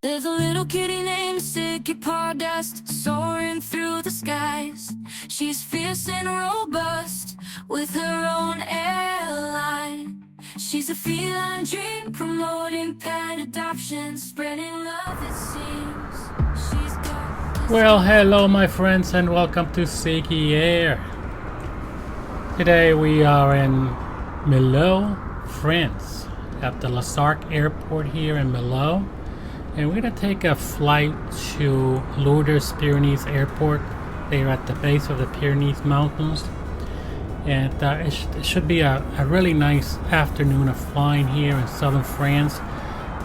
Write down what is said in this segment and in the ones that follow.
There's a little kitty named Sticky Pardust soaring through the skies. She's fierce and robust with her own airline. She's a feline dream, promoting pet adoption, spreading love it seems. She's got Well, hello my friends and welcome to Sigi Air. Today we are in Millau, France, at the Sark Airport here in Millau. And we're going to take a flight to Lourdes Pyrenees Airport. They're at the base of the Pyrenees Mountains. And it should be a really nice afternoon of flying here in southern France.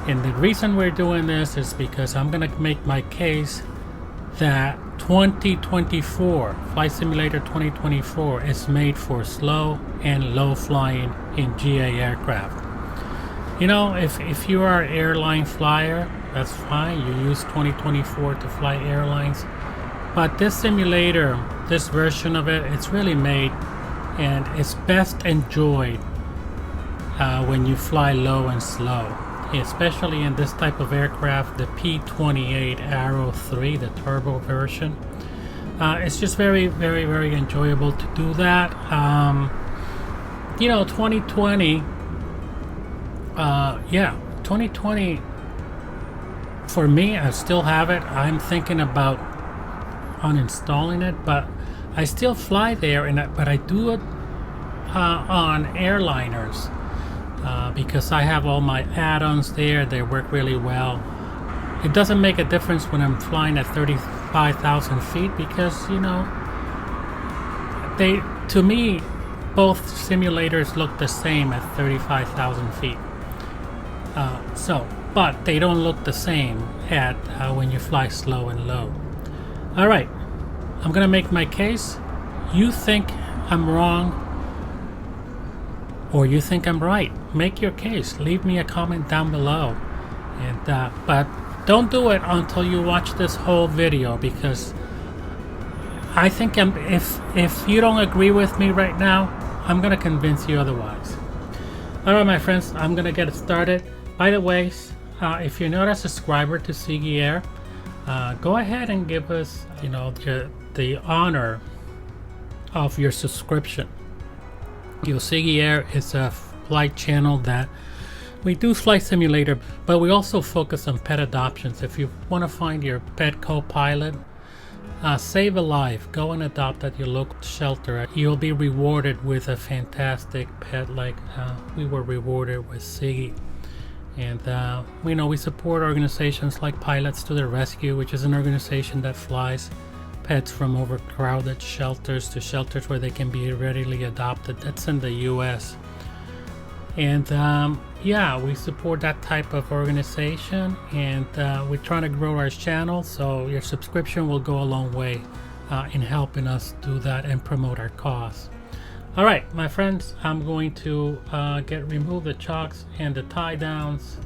And the reason we're doing this is because I'm going to make my case that 2024, Flight Simulator 2024, is made for slow and low flying in GA aircraft. You know, if you are an airline flyer, that's fine. You use 2024 to fly airlines. But this simulator, this version of it, it's really made and it's best enjoyed when you fly low and slow. Especially in this type of aircraft, the P-28 Arrow 3, the turbo version. It's just very, very, very enjoyable to do that. You know, 2020, 2020, for me, I still have it. I'm thinking about uninstalling it, but I still fly there, but I do it on airliners. Because I have all my add-ons there. They work really well. It doesn't make a difference when I'm flying at 35,000 feet because, you know, to me, both simulators look the same at 35,000 feet. But they don't look the same at when you fly slow and low. All right, I'm gonna make my case. You think I'm wrong, or you think I'm right? Make your case. Leave me a comment down below. And but don't do it until you watch this whole video, because I think if you don't agree with me right now, I'm gonna convince you otherwise. All right, my friends, I'm gonna get it started. By the way, if you're not a subscriber to Sigi Air, go ahead and give us, you know, the honor of your subscription. Sigi Air is a flight channel that we do flight simulator, but we also focus on pet adoptions. If you want to find your pet co-pilot, save a life, go and adopt at your local shelter. You'll be rewarded with a fantastic pet like we were rewarded with Sigi. And we know we support organizations like Pilots to the Rescue, which is an organization that flies pets from overcrowded shelters to shelters where they can be readily adopted. That's in the US. And yeah, we support that type of organization, and we're trying to grow our channel, so your subscription will go a long way in helping us do that and promote our cause. All right, my friends, I'm going to remove the chocks and the tie downs.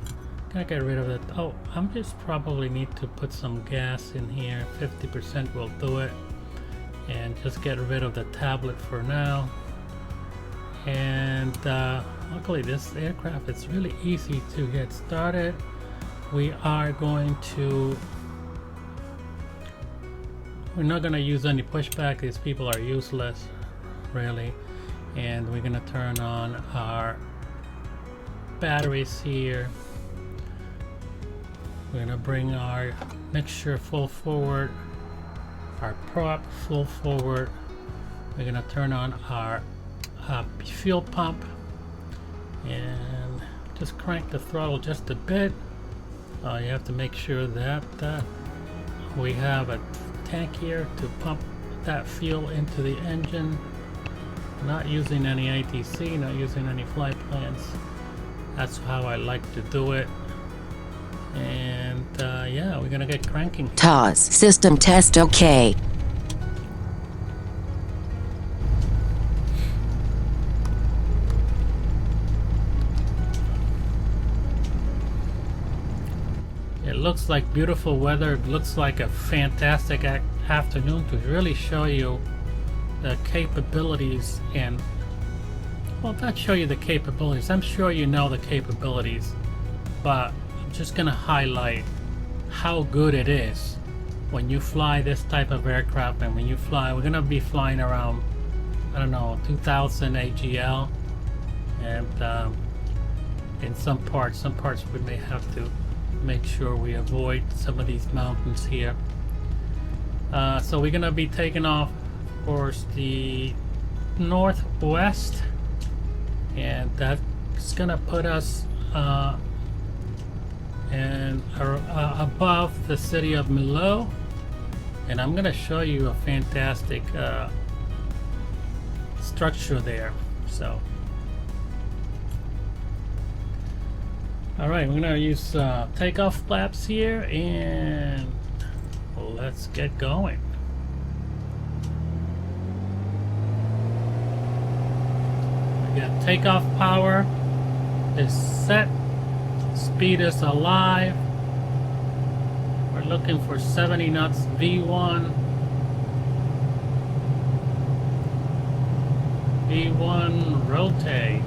Gonna get rid of it. Oh, I'm just probably need to put some gas in here. 50% will do it. And just get rid of the tablet for now. And luckily this aircraft, it's really easy to get started. We are going to, we're not gonna use any pushback. These people are useless, really. And we're gonna turn on our batteries here. We're gonna bring our mixture full forward, our prop full forward. We're gonna turn on our fuel pump and just crank the throttle just a bit. You have to make sure that we have a tank here to pump that fuel into the engine. Not using any ATC, not using any flight plans. That's how I like to do it. And yeah, we're gonna get cranking. TOS system test okay. It looks like beautiful weather. It looks like a fantastic afternoon to really show you the capabilities, and well, not show you the capabilities. I'm sure you know the capabilities, but I'm just gonna highlight how good it is when you fly this type of aircraft. And when you fly, we're gonna be flying around, I don't know, 2000 AGL, and in some parts we may have to make sure we avoid some of these mountains here. So we're gonna be taking off, of course, the northwest, and that's gonna put us above the city of Milo, and I'm gonna show you a fantastic structure there. So all right, we're gonna use takeoff flaps here, and let's get going. We got takeoff power is set, speed is alive. We're looking for 70 knots V1. V1 rotate.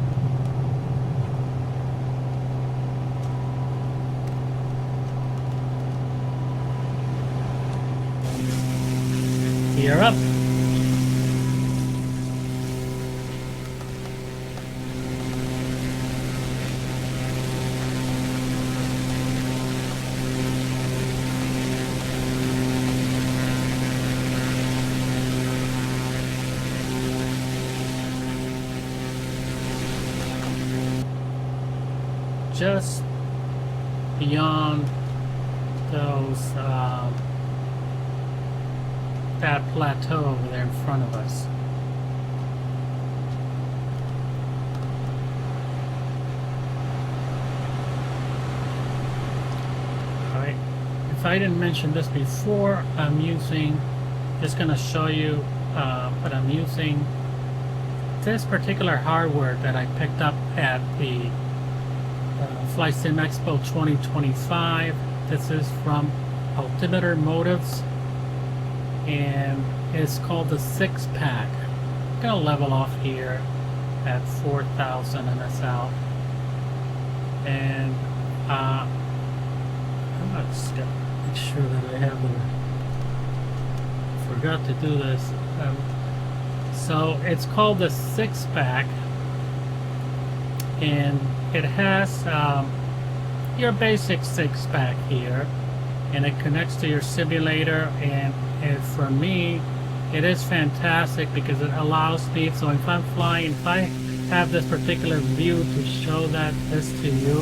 Gear up. Just beyond those that plateau over there in front of us. Alright, if I didn't mention this before, I'm using, just gonna show you, but I'm using this particular hardware that I picked up at the Flight Sim Expo 2025. This is from Altimeter Motives, and it's called the 6-pack. I'm gonna level off here at 4,000 MSL, and I'm just gonna make sure that I have the, forgot to do this. So it's called the 6-pack, and it has your basic 6-pack here, and it connects to your simulator, and for me it is fantastic because it allows me, so if I'm flying, if I have this particular view to show this to you,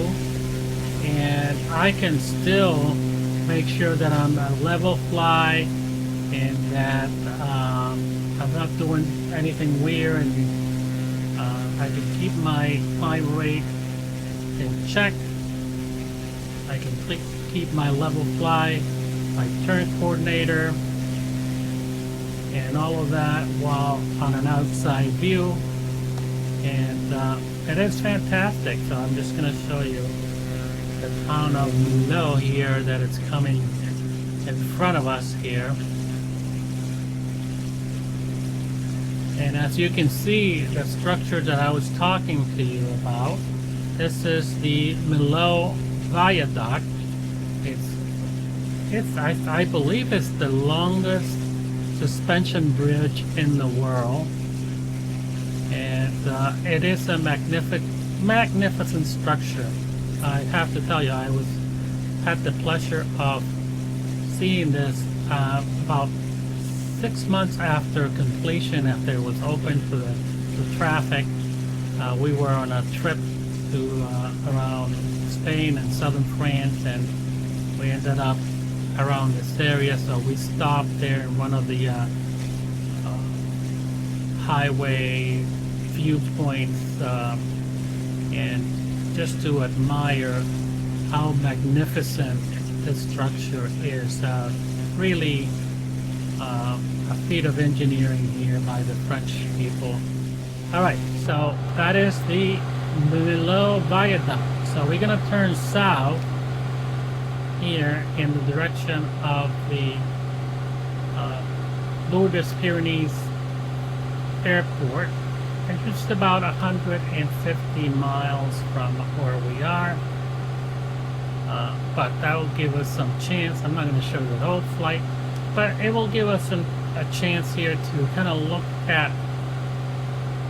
and I can still make sure that I'm a level fly, and that I'm not doing anything weird, and I can keep my climb rate in check. I can keep my level fly, my turn coordinator, and all of that while on an outside view, and it is fantastic. So I'm just going to show you the town of Milo here, that it's coming in front of us here. And as you can see, the structure that I was talking to you about, this is the Milo Viaduct. I believe it's the longest suspension bridge in the world, and it is a magnificent structure. I have to tell you, I had the pleasure of seeing this about 6 months after completion, after it was open to the traffic. We were on a trip to around Spain and southern France, and we ended up around this area, so we stopped there in one of the highway viewpoints, and just to admire how magnificent this structure is. Really a feat of engineering here by the French people. Alright, so that is the Milo Viaduct. So we're going to turn south here in the direction of the Lourdes-Pyrenees Airport, and just about 150 miles from where we are. but that will give us some chance. I'm not going to show you the whole flight, but it will give us a chance here to kind of look at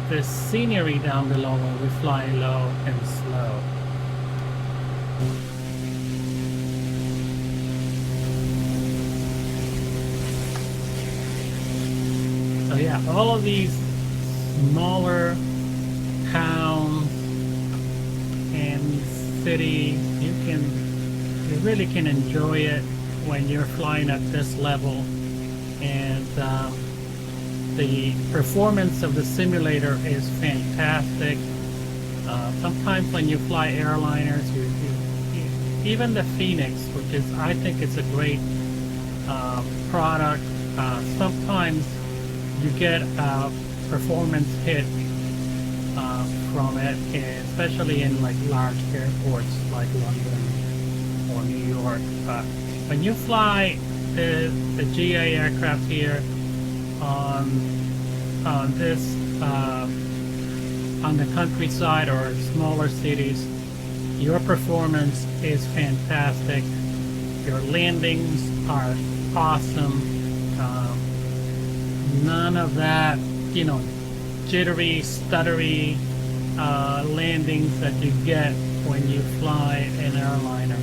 the scenery down below when we fly low and slow. So yeah, all of these smaller towns and cities, you really can enjoy it when you're flying at this level. And the performance of the simulator is fantastic. Sometimes when you fly airliners, even the Phoenix, which is, I think it's a great product, sometimes you get a performance hit from it, especially in like large airports like London or New York. But when you fly the GA aircraft here on this on the countryside or smaller cities, your performance is fantastic. Your landings are awesome. None of that, jittery, stuttery landings that you get when you fly an airliner.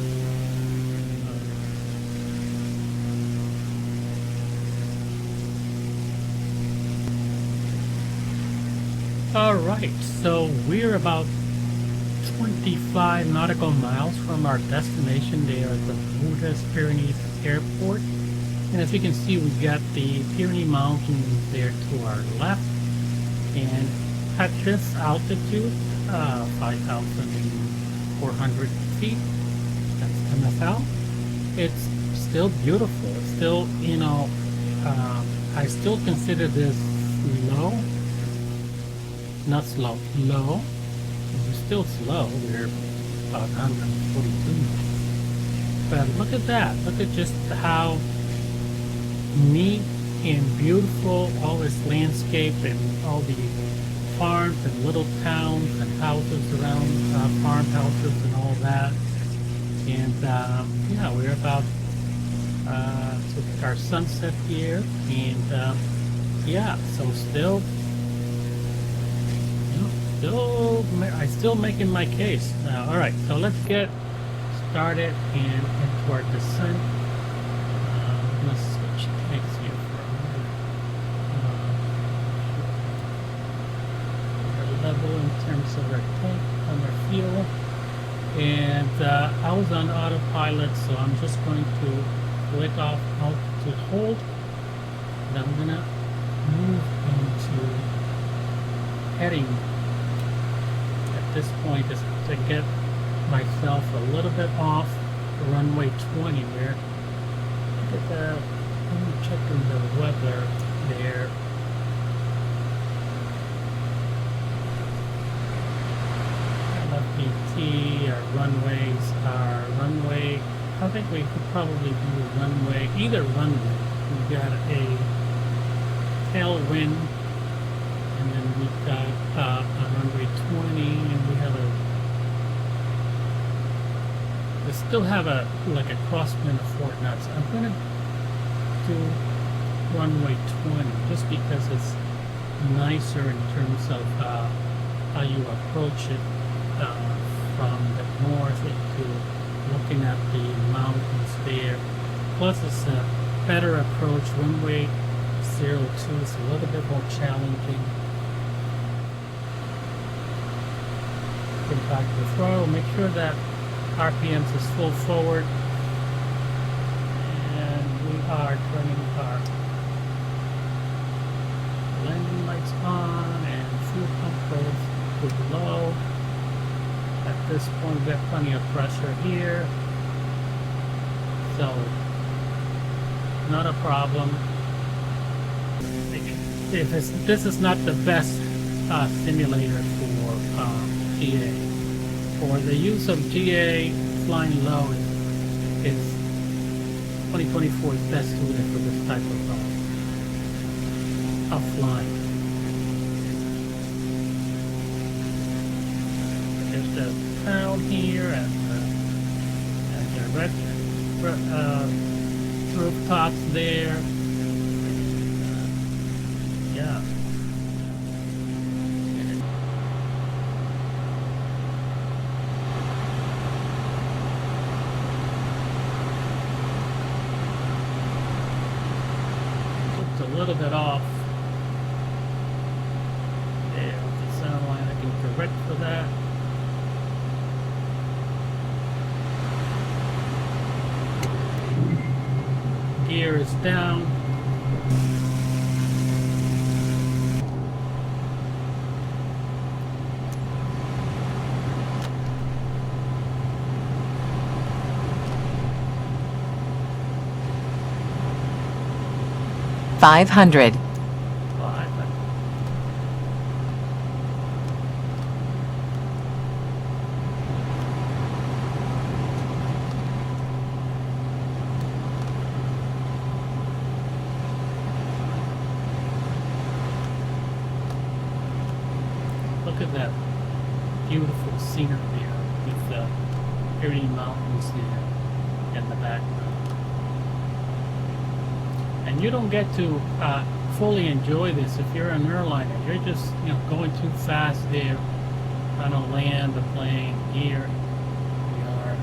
Alright, so we're about 25 nautical miles from our destination there at the Pyrenees Airport. And as you can see, we got the Pyrenees Mountains there to our left. And at this altitude, 5,400 feet, that's MFL, it's still beautiful. It's still, I still consider this low. Not slow, low. We're still slow. We're about 142. But look at that. Look at just how neat and beautiful all this landscape and all the farms and little towns and houses around, farmhouses and all that. And yeah, we're about to our sunset here. And yeah, so still I'm still making my case. All right, so let's get started and into our descent. I'm gonna switch tanks here for a minute. Our level in terms of our tank and our fuel. And I was on autopilot, so I'm just going to click off altitude hold. And I'm gonna move into heading. This point is to get myself a little bit off runway 20 there. Look at that. I'm checking the weather there. LFPT, our runways, I think we could probably do runway, either runway. We got a tailwind. And then we've got a runway 20, and we still have like a crosswind of 4 knots. I'm gonna do runway 20 just because it's nicer in terms of how you approach it from the north into looking at the mountains there. Plus, it's a better approach. Runway 02 is a little bit more challenging. Get back to the throttle, make sure that RPMs is full forward, and we are turning our landing lights on and fuel pump goes to low. At this point we have plenty of pressure here, so not a problem. This is not the best simulator for GA. For the use of GA flying low, is 2024 is best suited for this type of flying. There's the town here, and red rooftops there. Yeah. It's a little bit off there with the center line. I can correct for that. Gear is down. $500. Look at that beautiful scenery there with the pretty mountains there in the background. And you don't get to fully enjoy this if you're an airliner. You're just, going too fast there, trying to land the plane. Here we are,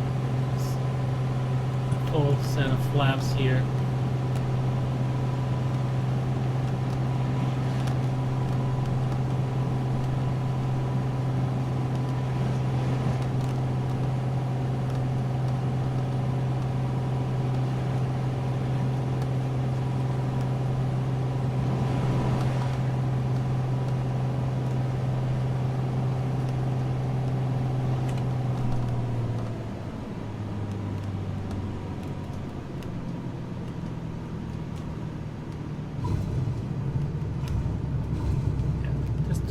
a full set of flaps here.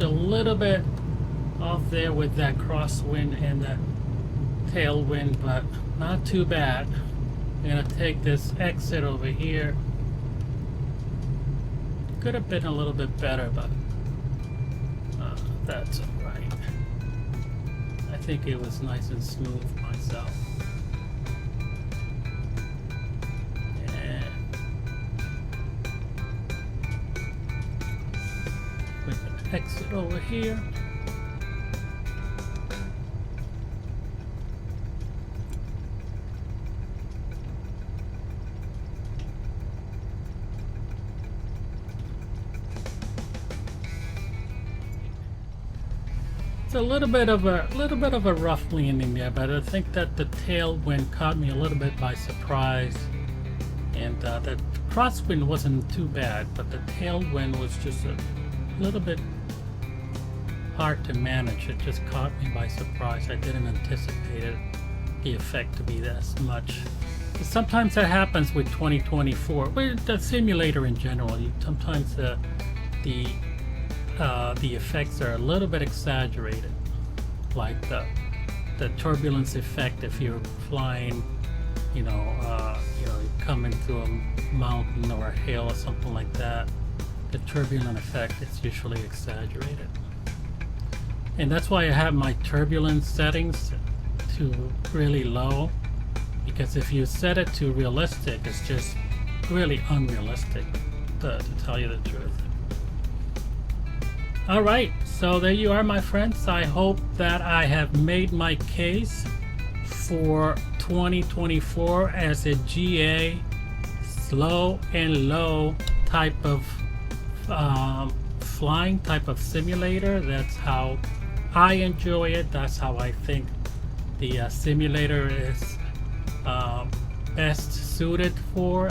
A little bit off there with that crosswind and the tailwind, but not too bad. I'm gonna take this exit over here. Could have been a little bit better, but that's alright. I think it was nice and smooth myself. Exit over here. It's a little bit of a rough landing there, but I think that the tailwind caught me a little bit by surprise, and the crosswind wasn't too bad, but the tailwind was just a little bit hard to manage. It just caught me by surprise. I didn't anticipate it, the effect to be this much. But sometimes that happens with 2024, with the simulator in general. Sometimes the effects are a little bit exaggerated, like the turbulence effect if you're flying, coming through a mountain or a hill or something like that. The turbulent effect is usually exaggerated. And that's why I have my turbulence settings to really low, because if you set it to realistic, it's just really unrealistic, to tell you the truth. Alright, so there you are, my friends. I hope that I have made my case for 2024 as a GA slow and low type of flying type of simulator. That's how I enjoy it. That's how I think the simulator is best suited for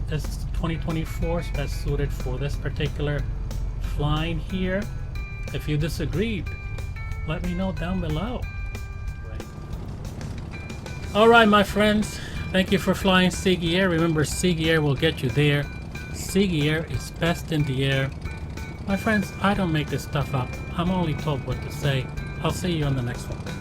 this 2024. Is best suited for this particular flying here. If you disagreed, let me know down below. Alright, my friends, thank you for flying Sigi Air. Remember, Sigi Air will get you there. Sigi Air is best in the air. My friends, I don't make this stuff up. I'm only told what to say. I'll see you on the next one.